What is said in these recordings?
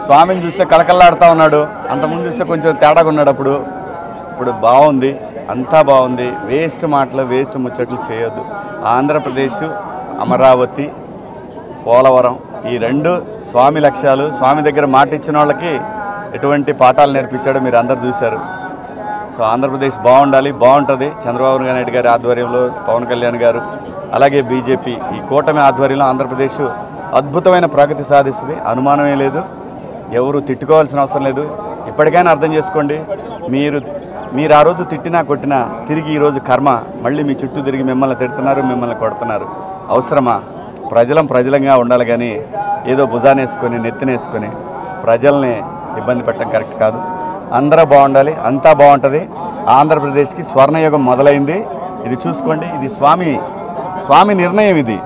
స్వామిని చూస్తే కళకళలాడుతూ ఉన్నాడు. అంతకుముందు చూస్తే కొంచెం తేడాగా ఉన్నాడు. ఇప్పుడు బాగుంది, అంతా బాగుంది. వేస్ట్ మాటలు, వేస్ట్ ముచ్చట్లు చేయొద్దు. ఆంధ్రప్రదేశ్, అమరావతి, పోలవరం ఈ రెండు స్వామి లక్ష్యాలు. స్వామి దగ్గర మాట ఇచ్చిన వాళ్ళకి ఎటువంటి పాఠాలు నేర్పించాడో మీరు అందరు చూశారు. సో ఆంధ్రప్రదేశ్ బాగుండాలి, బాగుంటుంది. చంద్రబాబు నాయుడు గారి ఆధ్వర్యంలో, పవన్ కళ్యాణ్ గారు, అలాగే బీజేపీ ఈ కూటమి ఆధ్వర్యంలో ఆంధ్రప్రదేశ్ అద్భుతమైన ప్రగతి సాధిస్తుంది. అనుమానమే లేదు. ఎవరు తిట్టుకోవాల్సిన అవసరం లేదు. ఇప్పటికైనా అర్థం చేసుకోండి. మీరు ఆ రోజు తిట్టినా కొట్టినా తిరిగి ఈరోజు కర్మ మళ్ళీ మీ చుట్టూ తిరిగి మిమ్మల్ని తిడుతున్నారు, మిమ్మల్ని కొడుతున్నారు. అవసరమా? ప్రజలంగా ఉండాలి కానీ ఏదో భుజానేసుకొని నెత్తినేసుకొని ప్రజల్ని ఇబ్బంది పెట్టడం కరెక్ట్ కాదు. అందరూ బాగుండాలి, అంతా బాగుంటుంది. ఆంధ్రప్రదేశ్కి స్వర్ణయుగం మొదలైంది. ఇది చూసుకోండి. ఇది స్వామి నిర్ణయం. ఇది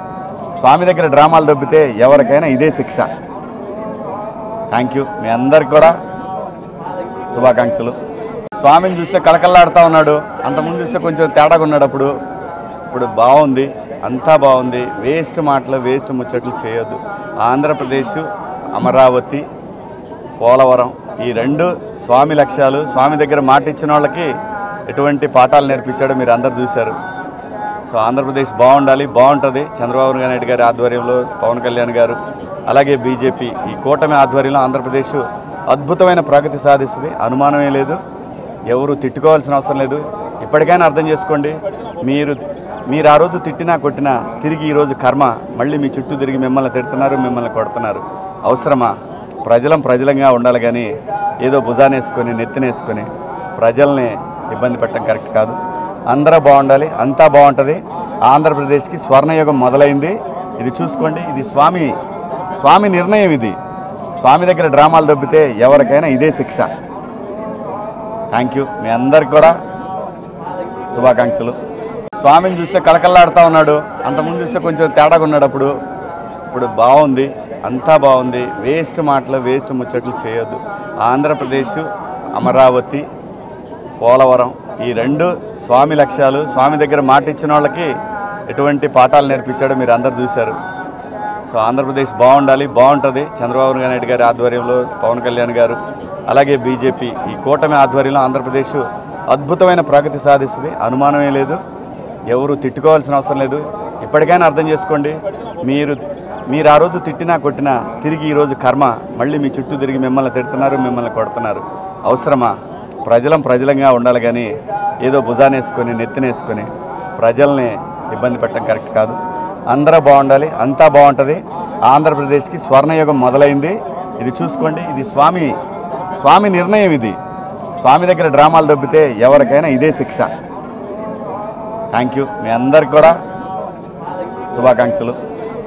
స్వామి దగ్గర డ్రామాలు దొబ్బితే ఎవరికైనా ఇదే శిక్ష. Thank you. మీ అందరికి కూడా శుభాకాంక్షలు. స్వామిని చూస్తే కళకళలాడుతూ ఉన్నాడు. అంతకుముందు చూస్తే కొంచెం తేడాగా ఉన్నాడు. ఇప్పుడు బాగుంది, అంతా బాగుంది. వేస్ట్ మాటలు, వేస్ట్ ముచ్చట్లు చేయొద్దు. ఆంధ్రప్రదేశ్, అమరావతి, పోలవరం ఈ రెండు స్వామి లక్ష్యాలు. స్వామి దగ్గర మాట ఇచ్చిన వాళ్ళకి ఎటువంటి పాఠాలు నేర్పించాడో మీరు అందరు చూశారు. సో ఆంధ్రప్రదేశ్ బాగుండాలి, బాగుంటుంది. చంద్రబాబు నాయుడు గారి ఆధ్వర్యంలో, పవన్ కళ్యాణ్ గారు, అలాగే బీజేపీ ఈ కూటమి ఆధ్వర్యంలో ఆంధ్రప్రదేశ్ అద్భుతమైన ప్రగతి సాధిస్తుంది. అనుమానమే లేదు. ఎవరు తిట్టుకోవాల్సిన అవసరం లేదు. ఇప్పటికైనా అర్థం చేసుకోండి. మీరు ఆ రోజు తిట్టినా కొట్టినా తిరిగి ఈరోజు కర్మ మళ్ళీ మీ చుట్టూ తిరిగి మిమ్మల్ని తిడుతున్నారు, మిమ్మల్ని కొడుతున్నారు. అవసరమా? ప్రజలంగా ఉండాలి కానీ ఏదో భుజానేసుకొని నెత్తినేసుకొని ప్రజల్ని ఇబ్బంది పెట్టడం కరెక్ట్ కాదు. అందరూ బాగుండాలి, అంతా బాగుంటుంది. ఆంధ్రప్రదేశ్కి స్వర్ణయుగం మొదలైంది. ఇది చూసుకోండి. ఇది స్వామి నిర్ణయం. ఇది స్వామి దగ్గర డ్రామాలు దొబ్బితే ఎవరికైనా ఇదే శిక్ష. Thank you. మీ అందరికి కూడా శుభాకాంక్షలు. స్వామిని చూస్తే కళకళలాడుతూ ఉన్నాడు. అంతకుముందు చూస్తే కొంచెం తేడాగా ఉన్నాడు. ఇప్పుడు బాగుంది, అంతా బాగుంది. వేస్ట్ మాటలు, వేస్ట్ ముచ్చట్లు చేయొద్దు. ఆంధ్రప్రదేశ్, అమరావతి, పోలవరం ఈ రెండు స్వామి లక్ష్యాలు. స్వామి దగ్గర మాట ఇచ్చిన వాళ్ళకి ఎటువంటి పాఠాలు నేర్పించాడో మీరు అందరు చూశారు. సో ఆంధ్రప్రదేశ్ బాగుండాలి, బాగుంటుంది. చంద్రబాబు నాయుడు గారి ఆధ్వర్యంలో, పవన్ కళ్యాణ్ గారు, అలాగే బీజేపీ ఈ కూటమి ఆధ్వర్యంలో ఆంధ్రప్రదేశ్ అద్భుతమైన ప్రగతి సాధిస్తుంది. అనుమానమే లేదు. ఎవరు తిట్టుకోవాల్సిన అవసరం లేదు. ఇప్పటికైనా అర్థం చేసుకోండి. మీరు ఆ రోజు తిట్టినా కొట్టినా తిరిగి ఈరోజు కర్మ మళ్ళీ మీ చుట్టూ తిరిగి మిమ్మల్ని తిడుతున్నారు, మిమ్మల్ని కొడుతున్నారు. అవసరమా? ప్రజలంగా ఉండాలి కానీ ఏదో భుజానేసుకొని నెత్తినేసుకొని ప్రజల్ని ఇబ్బంది పెట్టడం కరెక్ట్ కాదు. అందరూ బాగుండాలి, అంతా బాగుంటుంది. ఆంధ్రప్రదేశ్కి స్వర్ణయుగం మొదలైంది. ఇది చూసుకోండి. ఇది స్వామి నిర్ణయం. ఇది స్వామి దగ్గర డ్రామాలు దొబ్బితే ఎవరికైనా ఇదే శిక్ష. Thank you. మీ అందరికి కూడా శుభాకాంక్షలు.